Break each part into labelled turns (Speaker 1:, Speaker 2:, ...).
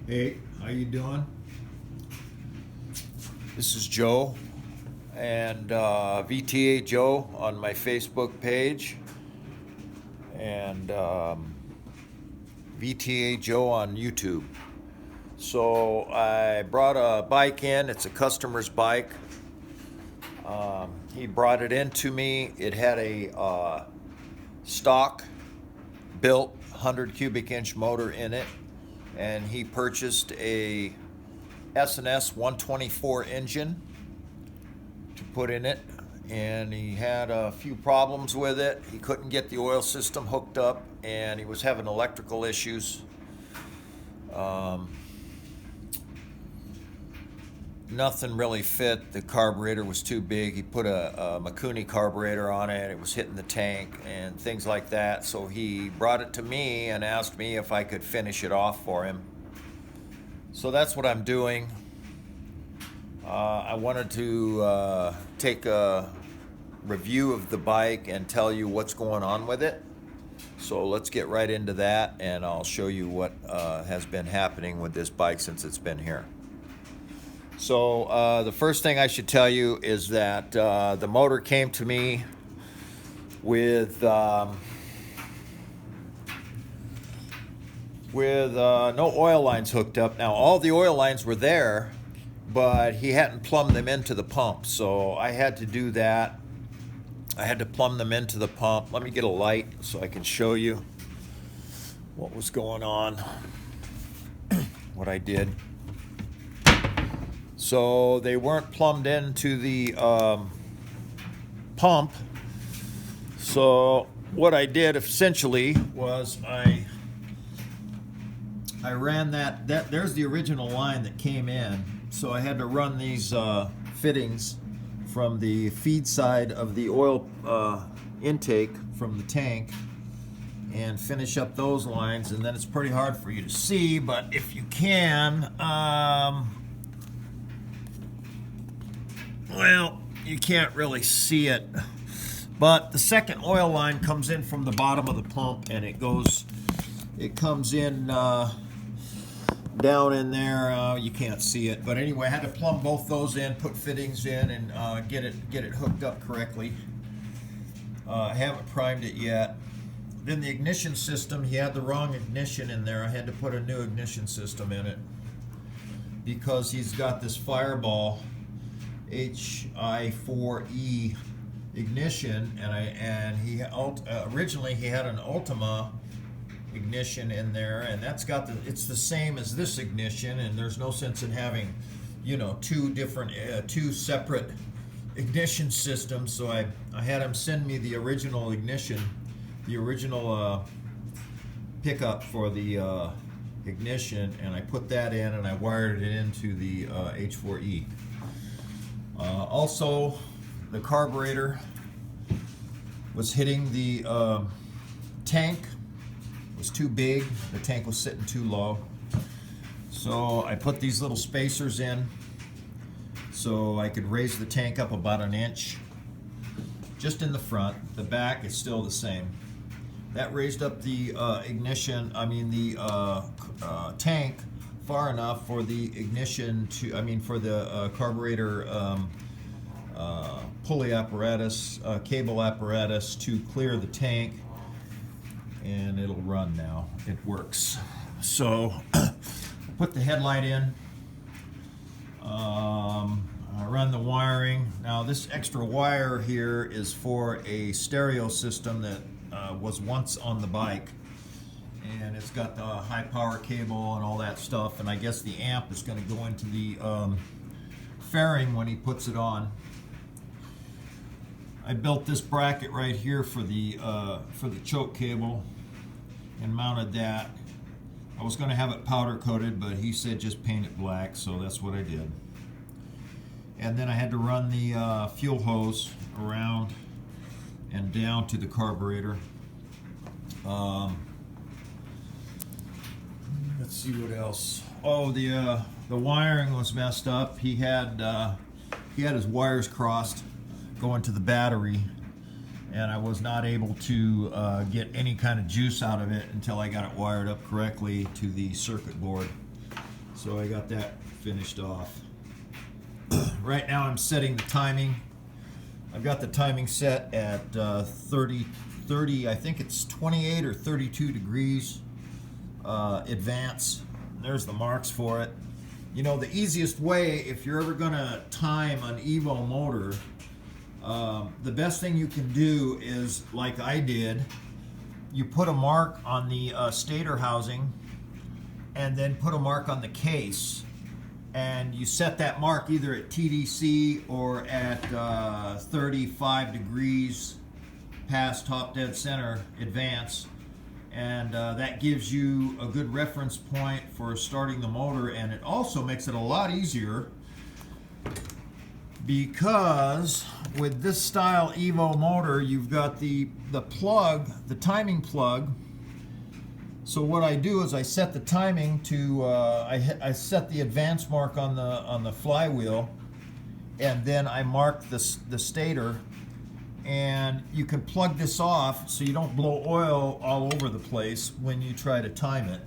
Speaker 1: Hey, how you doing? This is Joe, and VTA Joe on my Facebook page, and VTA Joe on YouTube. So I brought a bike in. It's a customer's bike. He brought it in to me. It had a stock built 100 cubic inch motor in it, and he purchased a S&S 124 engine to put in it, and he had a few problems with it. He couldn't get the oil system hooked up, and he was having electrical issues. Nothing really fit. The carburetor was too big. He put a Mikuni carburetor on it. It was hitting the tank and things like that. So he brought it to me and asked me if I could finish it off for him. So that's what I'm doing. I wanted to take a review of the bike and tell you what's going on with it. So let's get right into that, and I'll show you what has been happening with this bike since it's been here. So the first thing I should tell you is that the motor came to me with no oil lines hooked up. Now all the oil lines were there, but he hadn't plumbed them into the pump, so I had to do that. I had to plumb them into the pump. Let me get a light so I can show you what was going on, what I did. So they weren't plumbed into the pump. So what I did essentially was I ran that there's the original line that came in. So I had to run these fittings from the feed side of the oil intake from the tank and finish up those lines. And then it's pretty hard for you to see, but if you can, well, you can't really see it, but the second oil line comes in from the bottom of the pump, and it comes in down in there. You can't see it, but anyway, I had to plumb both those in, put fittings in, and get it hooked up correctly. I haven't primed it yet. Then the ignition system, he had the wrong ignition in there. I had to put a new ignition system in it because he's got this Fireball HI4E ignition, and he originally he had an Ultima ignition in there, and it's the same as this ignition, and there's no sense in having, two separate ignition systems. So I had him send me the original ignition, the original pickup for the ignition, and I put that in, and I wired it into the H4E. Also, the carburetor was hitting the tank. It was too big. The tank was sitting too low. So I put these little spacers in so I could raise the tank up about an inch, just in the front. The back is still the same. That raised up the tank far enough for the ignition for the carburetor pulley apparatus, cable apparatus to clear the tank, and it'll run now. It works. So put the headlight in. I run the wiring. Now this extra wire here is for a stereo system that was once on the bike, and it's got the high power cable and all that stuff, and I guess the amp is going to go into the fairing when he puts it on. I built this bracket right here for the choke cable and mounted that. I was going to have it powder coated, but he said just paint it black, so that's what I did. And then I had to run the fuel hose around and down to the carburetor. Let's see what else. Oh, the wiring was messed up. He had his wires crossed going to the battery, and I was not able to get any kind of juice out of it until I got it wired up correctly to the circuit board. So I got that finished off. Right now I'm setting the timing. I've got the timing set at 30, I think it's 28 or 32 degrees advance. There's the marks for it. You know, the easiest way, if you're ever gonna time an EVO motor, the best thing you can do is, like I did, you put a mark on the stator housing and then put a mark on the case, and you set that mark either at TDC or at 35 degrees past top dead center advance, and that gives you a good reference point for starting the motor. And it also makes it a lot easier because with this style EVO motor, you've got the plug, the timing plug. So what I do is I set the timing to I set the advance mark on the flywheel, and then I mark the stator, and you can plug this off so you don't blow oil all over the place when you try to time it.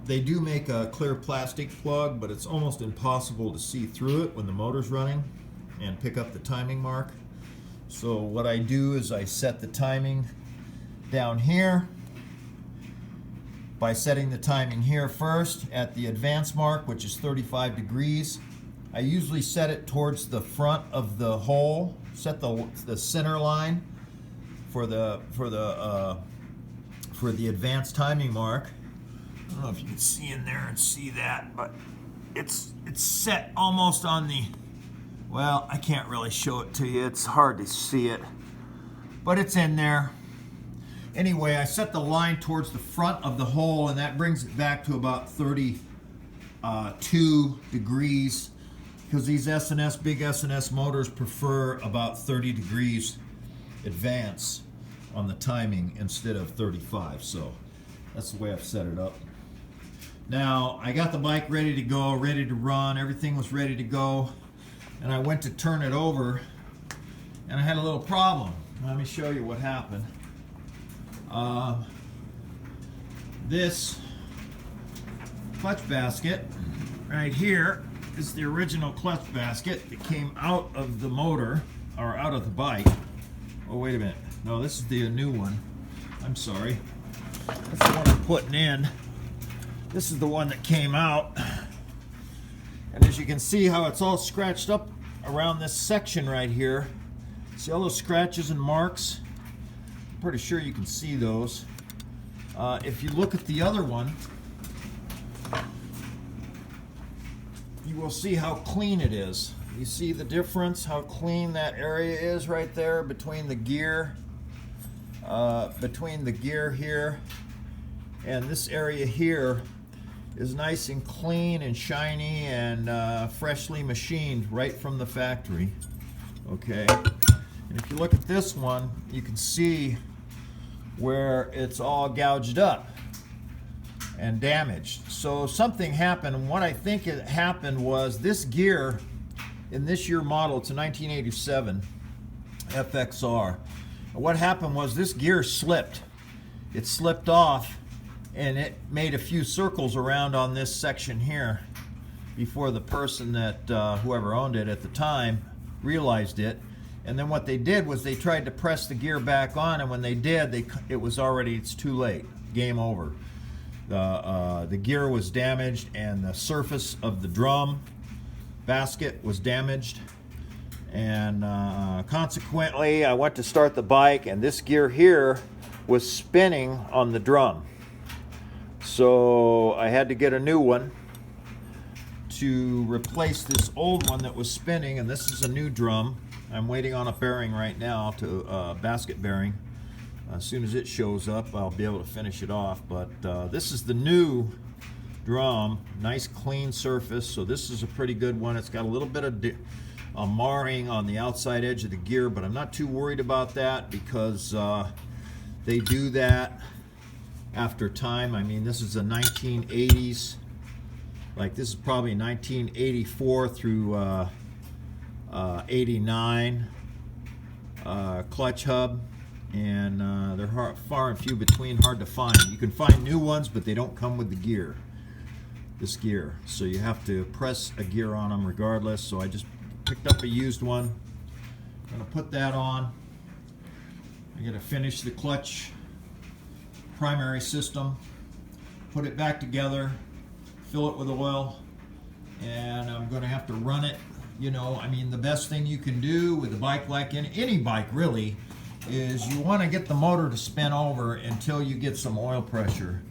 Speaker 1: They do make a clear plastic plug, but it's almost impossible to see through it when the motor's running and pick up the timing mark. So what I do is I set the timing down here by setting the timing here first at the advance mark, which is 35 degrees. I usually set it towards the front of the hole, set the center line for the advanced timing mark. I don't know if you can see in there and see that, but it's set almost on the, well, I can't really show it to you. It's hard to see it, but it's in there. Anyway, I set the line towards the front of the hole, and that brings it back to about 32 degrees, because these S&S, big S&S motors prefer about 30 degrees advance on the timing instead of 35. So that's the way I've set it up. Now, I got the bike ready to go, ready to run. Everything was ready to go. And I went to turn it over, and I had a little problem. Let me show you what happened. This clutch basket right here is the original clutch basket that came out of the motor, or out of the bike. Oh, wait a minute. No, this is the new one. I'm sorry. That's the one I'm putting in. This is the one that came out. And as you can see how it's all scratched up around this section right here. See all those scratches and marks? I'm pretty sure you can see those. If you look at the other one, you will see how clean it is. You see the difference, how clean that area is right there between the gear, here and this area here is nice and clean and shiny and freshly machined right from the factory. Okay, and if you look at this one, you can see where it's all gouged up and damaged. So something happened, and what I think it happened was this gear in this year model, it's a 1987 FXR. What happened was this gear slipped. It slipped off, and it made a few circles around on this section here before the person that whoever owned it at the time realized it. And then what they did was they tried to press the gear back on, and when they did, it's too late. Game over. The gear was damaged, and the surface of the drum basket was damaged, and consequently I went to start the bike, and this gear here was spinning on the drum. So I had to get a new one to replace this old one that was spinning, and this is a new drum. I'm waiting on a bearing right now, to basket bearing. As soon as it shows up, I'll be able to finish it off. But this is the new drum, nice clean surface. So this is a pretty good one. It's got a little bit of marring on the outside edge of the gear, but I'm not too worried about that because they do that after time. I mean, this is the 1980s. Like, this is probably 1984 through 89 clutch hub, and they're far and few between, hard to find. You can find new ones, but they don't come with the gear. this gear. So you have to press a gear on them regardless. So I just picked up a used one. I'm gonna put that on. I gotta finish the clutch primary system, put it back together, fill it with oil, and I'm gonna have to run it. You know, I mean, the best thing you can do with a bike like any bike really is you want to get the motor to spin over until you get some oil pressure.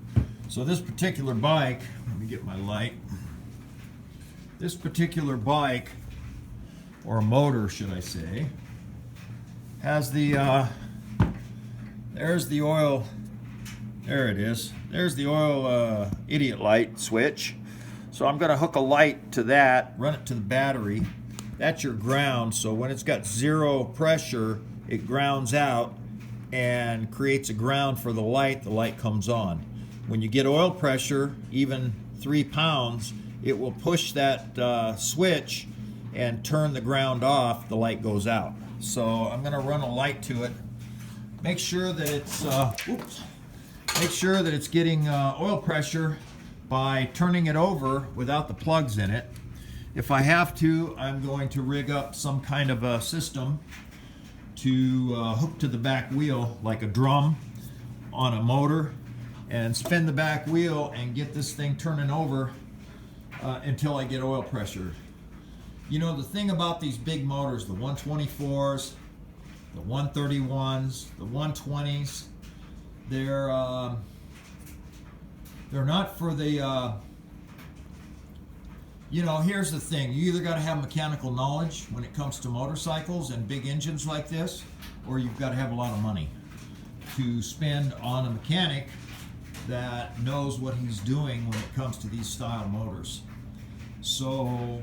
Speaker 1: So this particular bike, let me get my light. This particular bike, or motor should I say, has the there's the oil. There it is. There's the oil idiot light switch. So I'm going to hook a light to that, run it to the battery. That's your ground. So when it's got zero pressure, it grounds out and creates a ground for the light comes on. When you get oil pressure, even 3 pounds, it will push that switch and turn the ground off, the light goes out. So I'm going to run a light to it. Make sure that it's make sure that it's getting oil pressure by turning it over without the plugs in it. If I have to, I'm going to rig up some kind of a system to hook to the back wheel like a drum on a motor and spin the back wheel and get this thing turning over until I get oil pressure. You know, the thing about these big motors, the 124s, the 131s, the 120s, they're not for the, you know, here's the thing. You either got to have mechanical knowledge when it comes to motorcycles and big engines like this, or you've got to have a lot of money to spend on a mechanic that knows what he's doing when it comes to these style motors. So,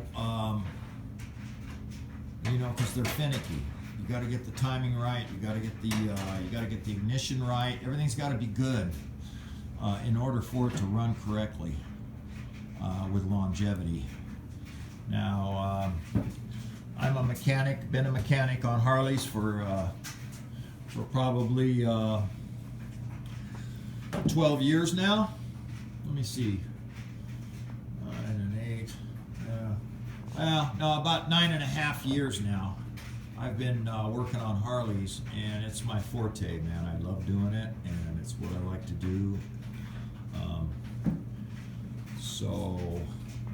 Speaker 1: you know, because they're finicky. You got to get the timing right. You got to get the ignition right. Everything's got to be good in order for it to run correctly with longevity. Now, I'm a mechanic. Been a mechanic on Harleys for probably 12 years now. Let me see. 9 and 8. Well, no, about 9.5 years now. I've been working on Harleys, and it's my forte, man. I love doing it, and it's what I like to do. So,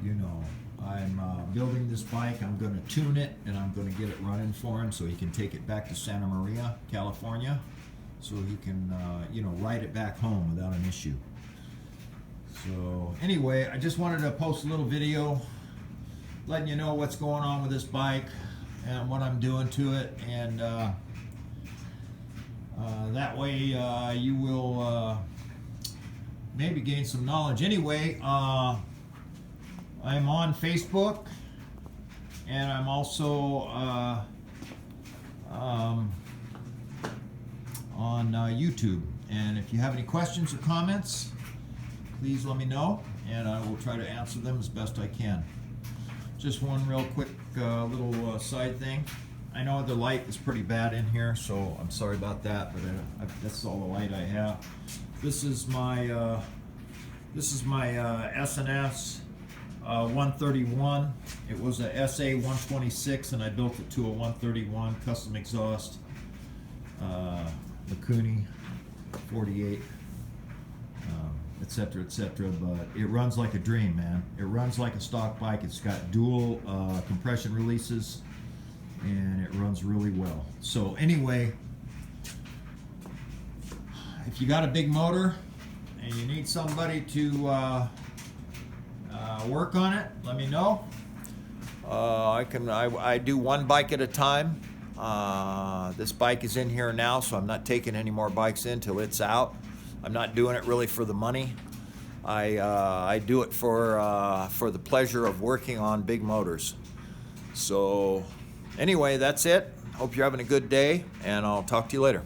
Speaker 1: you know, I'm building this bike. I'm going to tune it, and I'm going to get it running for him so he can take it back to Santa Maria, California, so he can, you know, ride it back home without an issue. So, anyway, I just wanted to post a little video letting you know what's going on with this bike and what I'm doing to it, and that way you will maybe gain some knowledge. Anyway, I'm on Facebook, and I'm also on YouTube. And if you have any questions or comments, please let me know, and I will try to answer them as best I can. Just one real quick little side thing. I know the light is pretty bad in here, so I'm sorry about that, but that's all the light I have. This is my S&S 131. It was a SA 126, and I built it to a 131 custom exhaust, Mikuni 48, etc., etc. But it runs like a dream, man. It runs like a stock bike. It's got dual compression releases, and it runs really well. So anyway, if you got a big motor and you need somebody to work on it, let me know. I do one bike at a time. This bike is in here now, so I'm not taking any more bikes in till it's out. I'm not doing it really for the money. I do it for the pleasure of working on big motors. So anyway, that's it. Hope you're having a good day, and I'll talk to you later.